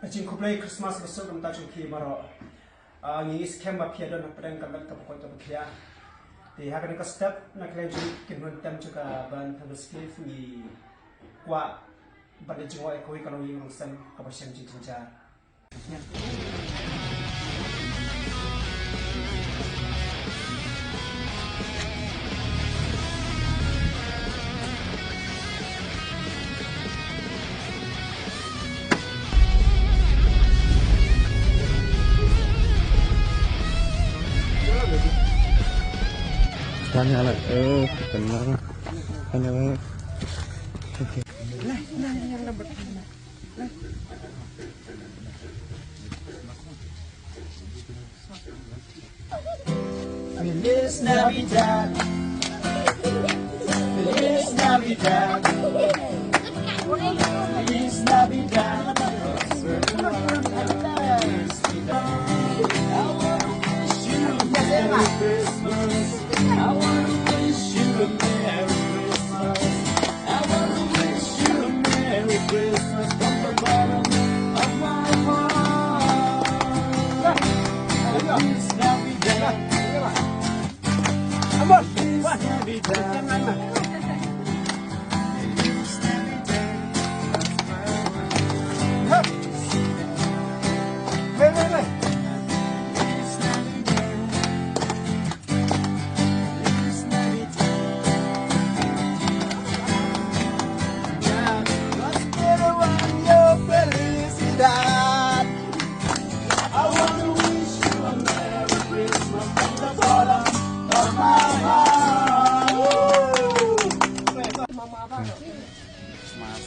Kacing kuplay Christmas besok nam tajung ki maro. Ngis kem ba pia don pedang kagat ka pokok to kia. Di hakan ka step na klen ji kin hun tam juga ban tabuski ni kwa ban jingwa ekoi kalau yung sam ka ba shem ji tinja. Tanya lah, tenang, tanya lah. Yang number 5. Feliz Navidad, Feliz Navidad, Feliz Navidad. I wanna wish you a Merry Christmas. I wanna wish you a Merry Christmas. I wanna wish you a Merry Christmas from the bottom of my heart. Feliz Navidad. Feliz Navidad. Mas.